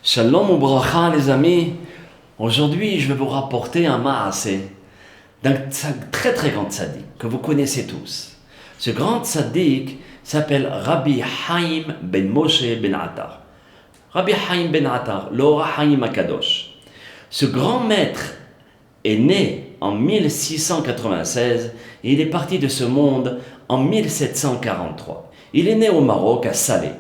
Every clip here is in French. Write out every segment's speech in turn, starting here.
Shalom ou bracha les amis. Aujourd'hui je vais vous rapporter un ma'aseh d'un très très grand tzaddik que vous connaissez tous. Ce grand tzaddik s'appelle Rabbi Haim ben Moshe ben Attar. Rabbi Haim ben Attar, l'Ora Haim Akadosh. Ce grand maître est né en 1696 et il est parti de ce monde en 1743. Il est né au Maroc, à Salé.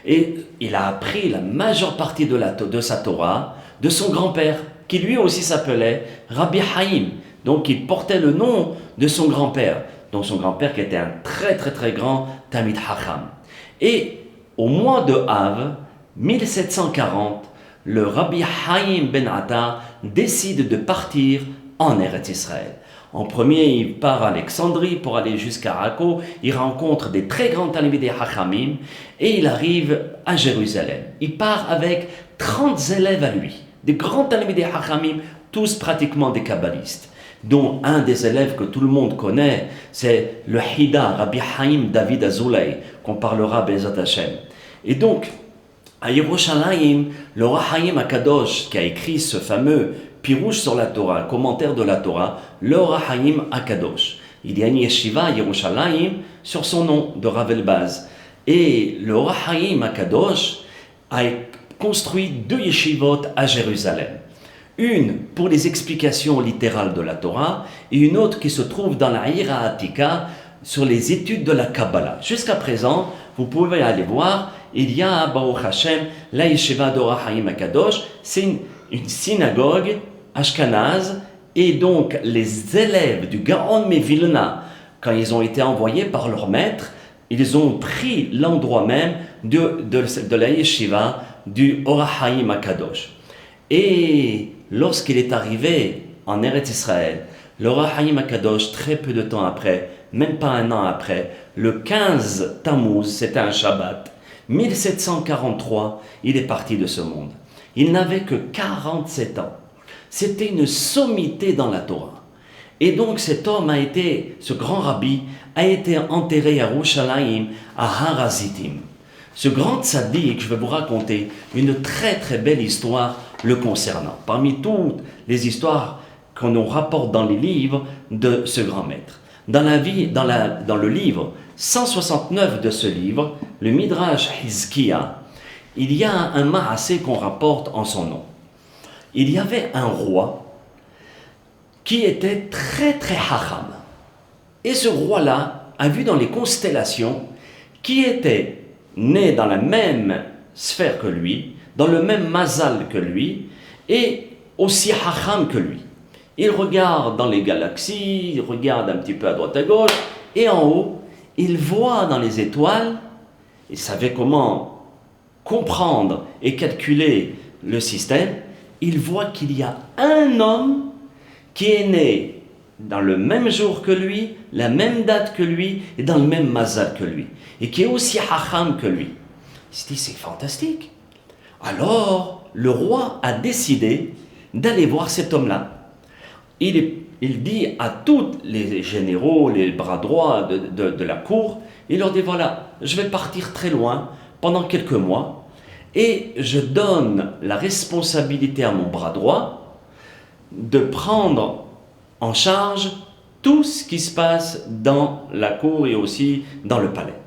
Et il a appris la majeure partie de sa Torah de son grand-père, qui lui aussi s'appelait Rabbi Haim. Donc il portait le nom de son grand-père. Donc son grand-père qui était un très très très grand Talmid Chacham. Et au mois de Av, 1740, le Rabbi Haim ben Attar décide de partir en Eretz Israël. En premier, il part à Alexandrie pour aller jusqu'à Raqqa. Il rencontre des très grands Talmidei Chachamim et il arrive à Jérusalem. Il part avec 30 élèves à lui, des grands Talmidei Chachamim, tous pratiquement des kabbalistes, dont un des élèves que tout le monde connaît, c'est le Hida, Rabbi Haim David Azoulay, qu'on parlera Bezat Hashem. Et donc, à Yerushalayim, le Haim Akadosh, qui a écrit ce fameux Pirouche sur la Torah, commentaire de la Torah, le Haim Akadosh. Il y a une yeshiva à Yerushalayim sur son nom de Rav Elbaz. Et le Haim Akadosh a construit 2 yeshivot à Jérusalem. Une pour les explications littérales de la Torah et une autre qui se trouve dans la Ira Atika sur les études de la Kabbalah. Jusqu'à présent, vous pouvez aller voir, il y a à Baruch Hashem la yeshiva d'Ora Haim Akadosh, c'est une synagogue ashkenaz, et donc les élèves du Gaon Mevilna, quand ils ont été envoyés par leur maître, ils ont pris l'endroit même de la yeshiva du Ora Haim Akadosh. Et lorsqu'il est arrivé en Eretz Israël, l'Ora Haim Akadosh, très peu de temps après, même pas un an après, le 15 Tammuz, c'était un Shabbat, 1743, il est parti de ce monde. Il n'avait que 47 ans. C'était une sommité dans la Torah. Et donc cet homme ce grand rabbi, a été enterré à Yerushalayim, à Har HaZitim. Ce grand tzaddik, je vais vous raconter une très très belle histoire le concernant. Parmi toutes les histoires qu'on nous rapporte dans les livres de ce grand maître. Dans le livre 169 de ce livre, le Midrash Hizkiya, il y a un ma'aseh qu'on rapporte en son nom. Il y avait un roi qui était très très hacham. Et ce roi-là a vu dans les constellations qui était né dans la même sphère que lui, dans le même mazal que lui, et aussi hacham que lui. Il regarde dans les galaxies, il regarde un petit peu à droite à gauche, et en haut, il voit dans les étoiles, il savait comment comprendre et calculer le système, il voit qu'il y a un homme qui est né dans le même jour que lui, la même date que lui, et dans le même mazal que lui, et qui est aussi hacham que lui. Il se dit, c'est fantastique. Alors, le roi a décidé d'aller voir cet homme-là. Il dit à tous les généraux, les bras droits de la cour, il leur dit, voilà, je vais partir très loin pendant quelques mois, et je donne la responsabilité à mon bras droit de prendre en charge tout ce qui se passe dans la cour et aussi dans le palais.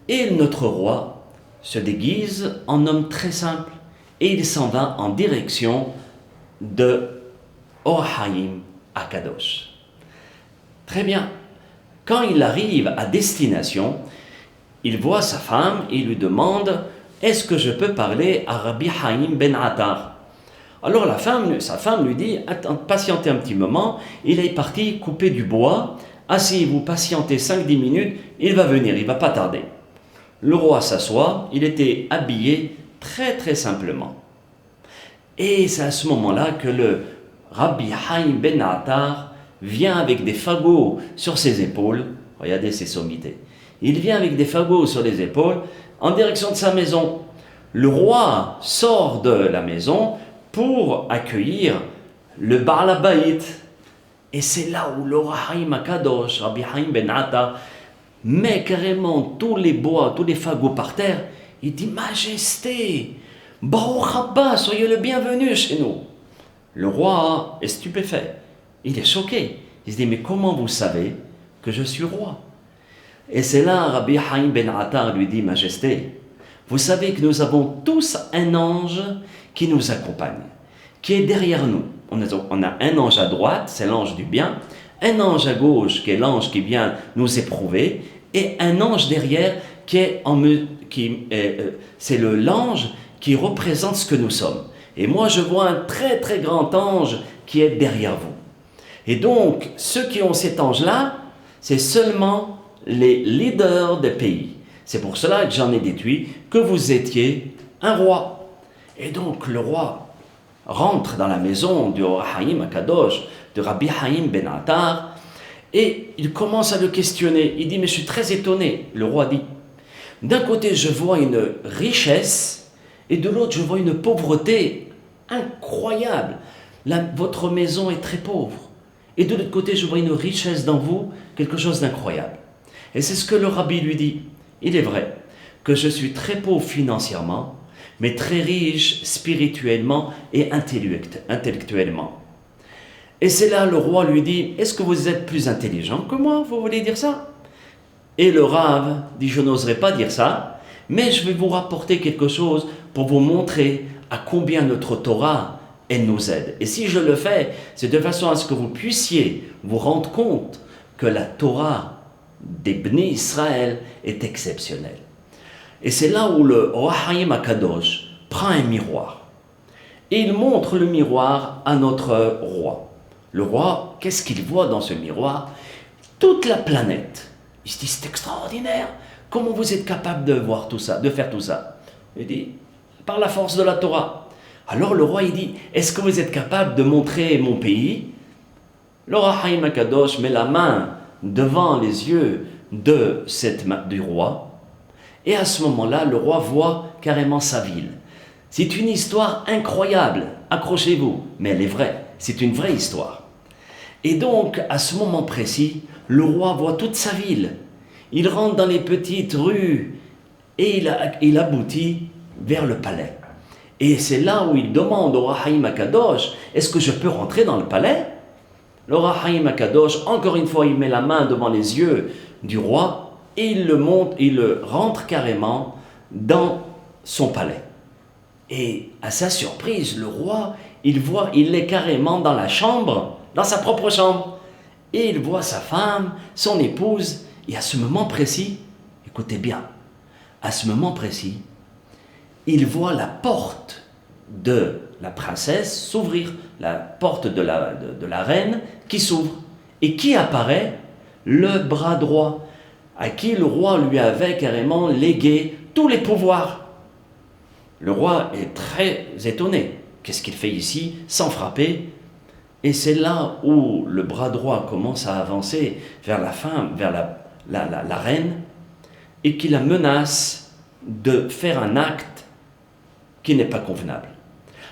Et notre roi se déguise en homme très simple et il s'en va en direction de Or Haim Akadosh. Très bien. Quand il arrive à destination, il voit sa femme et il lui demande « Est-ce que je peux parler à Rabbi Haim ben Attar ?» Alors sa femme lui dit « Patientez un petit moment, il est parti couper du bois, asseyez-vous, patientez 5-10 minutes, il va venir, il ne va pas tarder. » Le roi s'assoit, il était habillé très très simplement. Et c'est à ce moment-là que le Rabbi Haim ben Attar vient avec des fagots sur ses épaules. Regardez ces sommités. Il vient avec des fagots sur les épaules en direction de sa maison. Le roi sort de la maison pour accueillir le Baal HaBayit. Et c'est là où l'Or Haim Akadosh, Rabbi Haim ben Attar, met carrément tous les bois, tous les fagots par terre. Il dit, Majesté, Baruch haba, soyez le bienvenu chez nous. Le roi est stupéfait. Il est choqué. Il se dit, mais comment vous savez que je suis roi? Et c'est là, Rabbi Haïm ben Attar lui dit, Majesté, vous savez que nous avons tous un ange qui nous accompagne, qui est derrière nous. On a un ange à droite, c'est l'ange du bien, un ange à gauche, qui est l'ange qui vient nous éprouver, et un ange derrière, c'est l'ange qui représente ce que nous sommes. Et moi, je vois un très très grand ange qui est derrière vous. Et donc, ceux qui ont cet ange-là, c'est seulement les leaders des pays. C'est pour cela que j'en ai déduit que vous étiez un roi. Et donc, le roi rentre dans la maison du Or HaXaim Akadosh, de Rabbi Haïm ben Attar, et il commence à le questionner. Il dit, mais je suis très étonné. Le roi dit, d'un côté, je vois une richesse, et de l'autre, je vois une pauvreté incroyable. Votre maison est très pauvre. Et de l'autre côté, je vois une richesse dans vous, quelque chose d'incroyable. Et c'est ce que le rabbi lui dit. Il est vrai que je suis très pauvre financièrement, mais très riche spirituellement et intellectuellement. Et c'est là le roi lui dit, est-ce que vous êtes plus intelligent que moi? Vous voulez dire ça? Et le Rav dit, je n'oserais pas dire ça, mais je vais vous rapporter quelque chose pour vous montrer à combien notre Torah, elle nous aide. Et si je le fais, c'est de façon à ce que vous puissiez vous rendre compte que la Torah des Bnei Israël est exceptionnelle. Et c'est là où le Or HaXaim Akadosh prend un miroir. Et il montre le miroir à notre roi. Le roi, qu'est-ce qu'il voit dans ce miroir? Toute la planète. Il se dit, c'est extraordinaire. Comment vous êtes capable de voir tout ça, de faire tout ça? Il dit, par la force de la Torah. Alors le roi, il dit, est-ce que vous êtes capable de montrer mon pays? Le Or HaXaim Akadosh met la main devant les yeux du roi. Et à ce moment-là, le roi voit carrément sa ville. C'est une histoire incroyable, accrochez-vous, mais elle est vraie, c'est une vraie histoire. Et donc, à ce moment précis, le roi voit toute sa ville. Il rentre dans les petites rues et il aboutit vers le palais. Et c'est là où il demande au Or HaXaim Akadosh, est-ce que je peux rentrer dans le palais? Le Or HaXaim Akadosh, encore une fois, il met la main devant les yeux du roi, et il le rentre carrément dans son palais. Et à sa surprise, le roi, il est carrément dans la chambre, dans sa propre chambre. Et il voit sa femme, son épouse, et à ce moment précis, écoutez bien, à ce moment précis, il voit la porte de la princesse s'ouvrir, la porte de la reine qui s'ouvre. Et qui apparaît? Le bras droit, à qui le roi lui avait carrément légué tous les pouvoirs. Le roi est très étonné. Qu'est-ce qu'il fait ici, sans frapper? Et c'est là où le bras droit commence à avancer vers la femme, vers la reine, et qui la menace de faire un acte qui n'est pas convenable.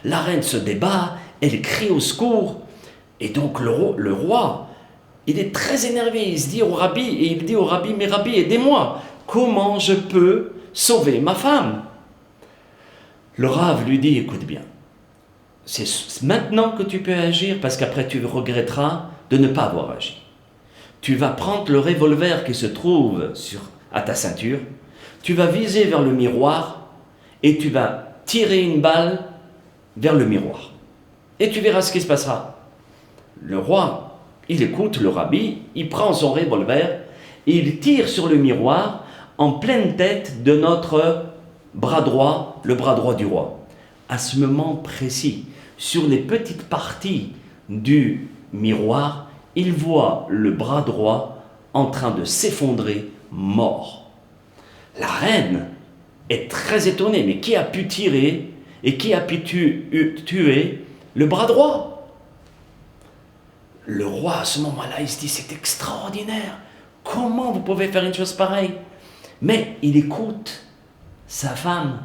La reine se débat, elle crie au secours, et donc le roi, il est très énervé, il se dit au rabbi, et il dit au rabbi, mais rabbi, aidez-moi, comment je peux sauver ma femme? Le Rav lui dit, écoute bien, c'est maintenant que tu peux agir, parce qu'après tu regretteras de ne pas avoir agi. Tu vas prendre le revolver qui se trouve à ta ceinture, tu vas viser vers le miroir, et tu vas tirer une balle vers le miroir. Et tu verras ce qui se passera. Le roi, il écoute le rabbi, il prend son revolver et il tire sur le miroir en pleine tête de notre bras droit, le bras droit du roi. À ce moment précis, sur les petites parties du miroir, il voit le bras droit en train de s'effondrer, mort. La reine est très étonnée, mais qui a pu tirer et qui a pu tuer le bras droit? Le roi, à ce moment-là, il se dit, c'est extraordinaire. Comment vous pouvez faire une chose pareille? Mais il écoute sa femme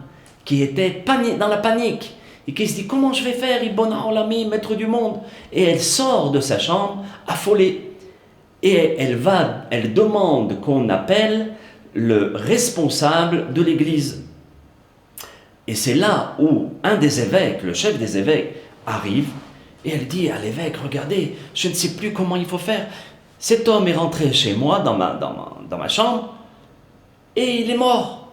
qui était dans la panique et qui se dit, comment je vais faire, Ibn Olami, maître du monde? Et elle sort de sa chambre, affolée. Et elle demande qu'on appelle le responsable de l'église. Et c'est là où un des évêques, le chef des évêques, arrive et elle dit à l'évêque, regardez, je ne sais plus comment il faut faire. Cet homme est rentré chez moi, dans ma chambre, et il est mort.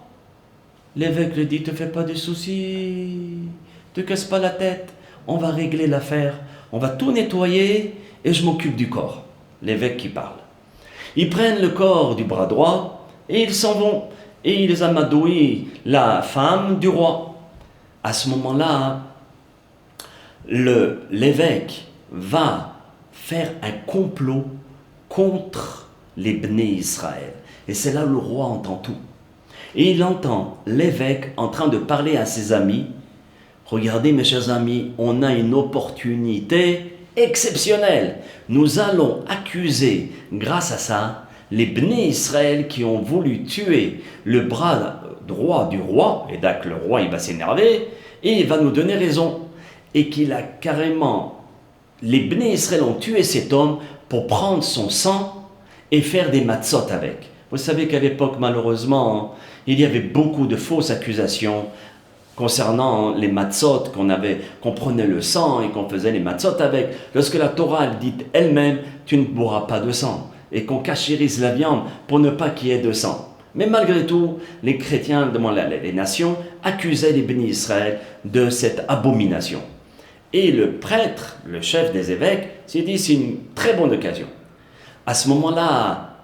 L'évêque lui dit, te fais pas de soucis, te casse pas la tête, on va régler l'affaire, on va tout nettoyer et je m'occupe du corps. L'évêque qui parle. Ils prennent le corps du bras droit et ils s'en vont. Et ils amadouillent la femme du roi. À ce moment-là, l'évêque va faire un complot contre les Bnei Israël. Et c'est là où le roi entend tout. Et il entend l'évêque en train de parler à ses amis. Regardez mes chers amis, on a une opportunité exceptionnelle. Nous allons accuser, grâce à ça, les Bnei Israël qui ont voulu tuer le bras droit du roi. Et donc le roi il va s'énerver et il va nous donner raison. Et qu'il a carrément, les Bnei Israël ont tué cet homme pour prendre son sang et faire des matzot avec. Vous savez qu'à l'époque, malheureusement, il y avait beaucoup de fausses accusations concernant les matzot, qu'on prenait le sang et qu'on faisait les matzot avec. Lorsque la Torah elle dit elle-même, tu ne boiras pas de sang, et qu'on cachérise la viande pour ne pas qu'il y ait de sang. Mais malgré tout, les chrétiens, les nations, accusaient les bénis Israël de cette abomination. Et le prêtre, le chef des évêques, s'est dit c'est une très bonne occasion. À ce moment-là,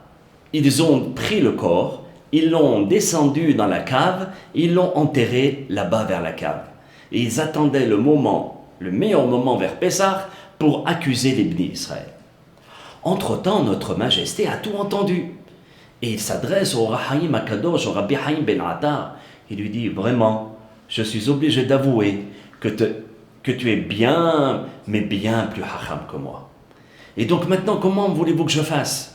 ils ont pris le corps, ils l'ont descendu dans la cave, ils l'ont enterré là-bas vers la cave. Et ils attendaient le meilleur moment vers Pessah pour accuser les bénis Israël. Entre-temps, notre Majesté a tout entendu. Et il s'adresse au Rahayim Akadosh, au Rabbi Haïm Ben Attar. Il lui dit, vraiment, je suis obligé d'avouer que tu es bien, mais bien plus hacham que moi. Et donc maintenant, comment voulez-vous que je fasse?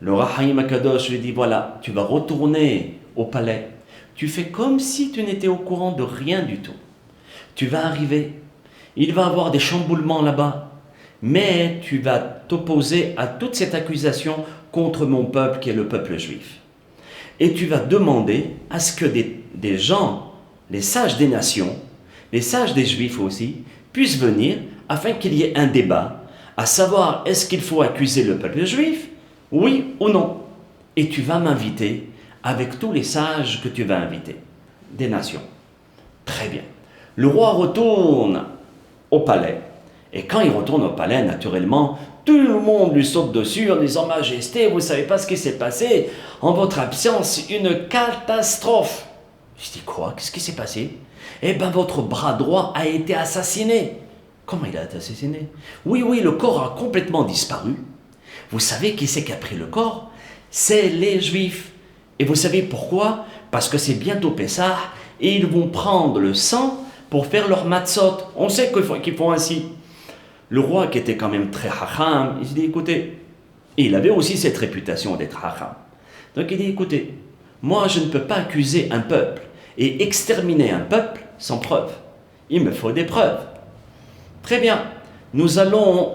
Le Rahayim Akadosh lui dit, voilà, tu vas retourner au palais. Tu fais comme si tu n'étais au courant de rien du tout. Tu vas arriver, il va y avoir des chamboulements là-bas. Mais tu vas t'opposer à toute cette accusation contre mon peuple qui est le peuple juif. Et tu vas demander à ce que des gens, les sages des nations, les sages des juifs aussi, puissent venir afin qu'il y ait un débat, à savoir est-ce qu'il faut accuser le peuple juif, oui ou non. Et tu vas m'inviter avec tous les sages que tu vas inviter, des nations. Très bien. Le roi retourne au palais. Et quand il retourne au palais, naturellement, tout le monde lui saute dessus en disant « Majesté, vous ne savez pas ce qui s'est passé. En votre absence, une catastrophe. » Je dis « Quoi? Qu'est-ce qui s'est passé ?» « Eh bien, votre bras droit a été assassiné. » « Comment il a été assassiné? » « Oui, le corps a complètement disparu. Vous savez qui c'est qui a pris le corps? C'est les Juifs. Et vous savez pourquoi? Parce que c'est bientôt Pessah et ils vont prendre le sang pour faire leur matzot. On sait qu'ils font ainsi. Le roi, qui était quand même très hacham, il se dit, écoutez, et il avait aussi cette réputation d'être hacham. Donc il dit, écoutez, moi je ne peux pas accuser un peuple et exterminer un peuple sans preuve. Il me faut des preuves. Très bien, nous allons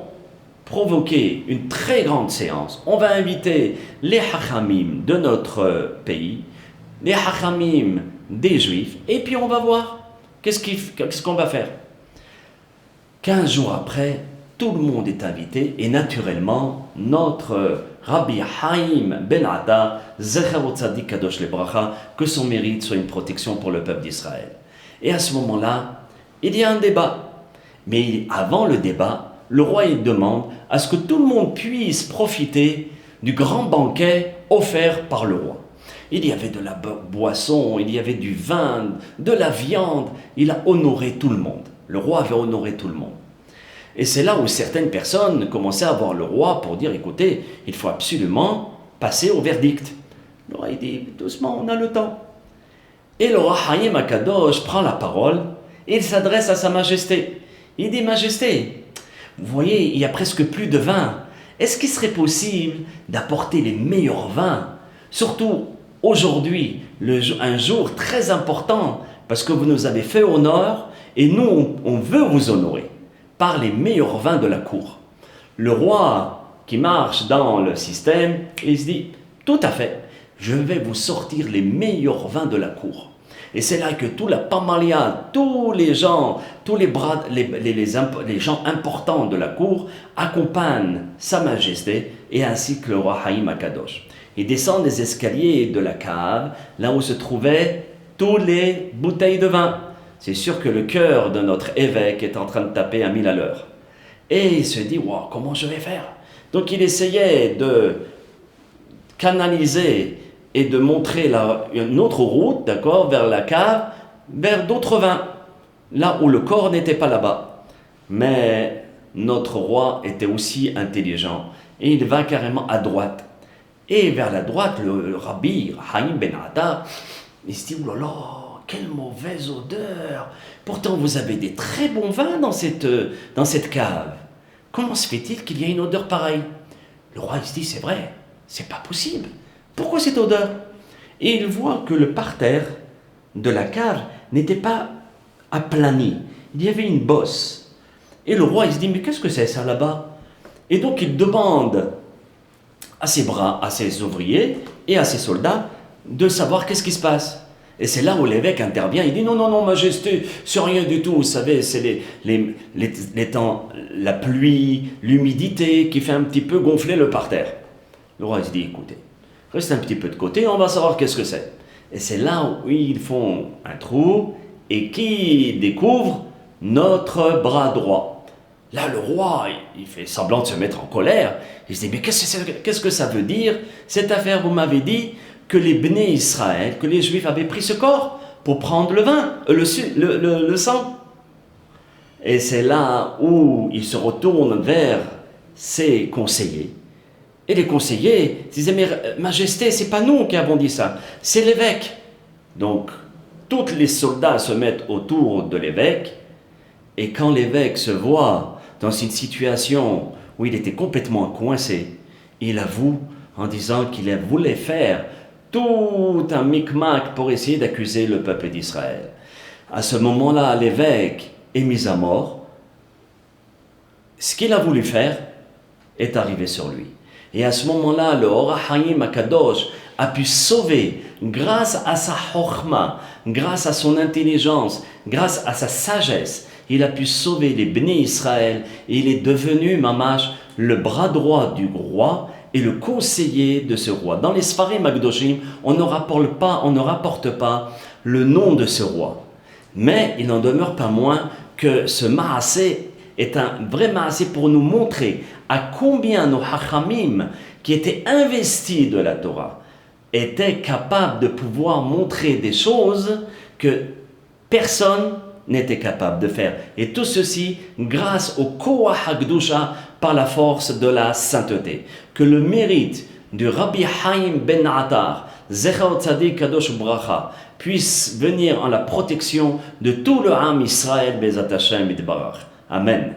provoquer une très grande séance. On va inviter les hachamim de notre pays, les hachamim des juifs, et puis on va voir qu'est-ce qu'on va faire. 15 jours après, tout le monde est invité et naturellement, notre Rabbi Haïm Ben Attar, Zecharot Tzadik Kadosh Lebracha, que son mérite soit une protection pour le peuple d'Israël. Et à ce moment-là, il y a un débat. Mais avant le débat, le roi il demande à ce que tout le monde puisse profiter du grand banquet offert par le roi. Il y avait de la boisson, il y avait du vin, de la viande. Il a honoré tout le monde. Le roi avait honoré tout le monde. Et c'est là où certaines personnes commençaient à voir le roi pour dire, écoutez, il faut absolument passer au verdict. Le roi il dit, doucement, on a le temps. Et le roi Haïm Akadosh prend la parole et il s'adresse à sa majesté. Il dit, majesté, vous voyez, il y a presque plus de vin. Est-ce qu'il serait possible d'apporter les meilleurs vins? Surtout aujourd'hui, un jour très important, parce que vous nous avez fait honneur et nous, on veut vous honorer par les meilleurs vins de la cour. Le roi qui marche dans le système, il se dit, tout à fait, je vais vous sortir les meilleurs vins de la cour. Et c'est là que tout la Pamalia, tous les gens, tous les gens importants de la cour accompagnent Sa Majesté et ainsi que le roi Haïm Akadosh. Ils descendent les escaliers de la cave, là où se trouvaient toutes les bouteilles de vin. C'est sûr que le cœur de notre évêque est en train de taper à 1000 à l'heure. Et il se dit, wow, comment je vais faire? Donc il essayait de canaliser et de montrer une autre route, d'accord, vers la cave, vers d'autres vins, là où le corps n'était pas là-bas. Mais notre roi était aussi intelligent et il va carrément à droite. Et vers la droite, le rabbi Haïm Ben Attar, il se dit, oh là là, quelle mauvaise odeur! Pourtant vous avez des très bons vins dans cette cave. Comment se fait-il qu'il y ait une odeur pareille? Le roi il se dit, c'est vrai, c'est pas possible. Pourquoi cette odeur? Et il voit que le parterre de la cave n'était pas aplani. Il y avait une bosse. Et le roi il se dit, mais qu'est-ce que c'est ça là-bas? Et donc il demande à ses ouvriers et à ses soldats de savoir qu'est-ce qui se passe. Et c'est là où l'évêque intervient, il dit non, non, non, Majesté, c'est rien du tout, vous savez, c'est les temps, la pluie, l'humidité qui fait un petit peu gonfler le parterre. Le roi il se dit, écoutez, reste un petit peu de côté, on va savoir qu'est-ce que c'est. Et c'est là où ils font un trou et qui découvre notre bras droit. Là, le roi, il fait semblant de se mettre en colère. Il se dit, mais qu'est-ce que ça veut dire, cette affaire? Vous m'avez dit que les Bnei Israël, que les Juifs avaient pris ce corps pour prendre le vin, le sang. Et c'est là où il se retourne vers ses conseillers. Et les conseillers disaient, mais Majesté, c'est pas nous qui avons dit ça, c'est l'évêque. Donc, tous les soldats se mettent autour de l'évêque, et quand l'évêque se voit dans une situation où il était complètement coincé, il avoue en disant qu'il voulait faire tout un micmac pour essayer d'accuser le peuple d'Israël. À ce moment-là, l'évêque est mis à mort. Ce qu'il a voulu faire est arrivé sur lui. Et à ce moment-là, le Or HaHaim Akadosh a pu sauver, grâce à sa chokhma, grâce à son intelligence, grâce à sa sagesse, il a pu sauver les Bnei Israël et il est devenu, mamash, le bras droit du roi et le conseiller de ce roi. Dans les Sfarim Akdoshim, on ne rapporte pas le nom de ce roi. Mais il n'en demeure pas moins que ce Maasé est un vrai Maasé pour nous montrer à combien nos Hachamim, qui étaient investis de la Torah, étaient capables de pouvoir montrer des choses que personne n'était capable de faire. Et tout ceci grâce au Koach HaKdusha, par la force de la sainteté. Que le mérite du Rabbi Haïm Ben Attar, Zecher Tzadik Kadosh Bracha, puisse venir en la protection de tout le Ham Israël Bezat Hashem Yitbarach. Amen.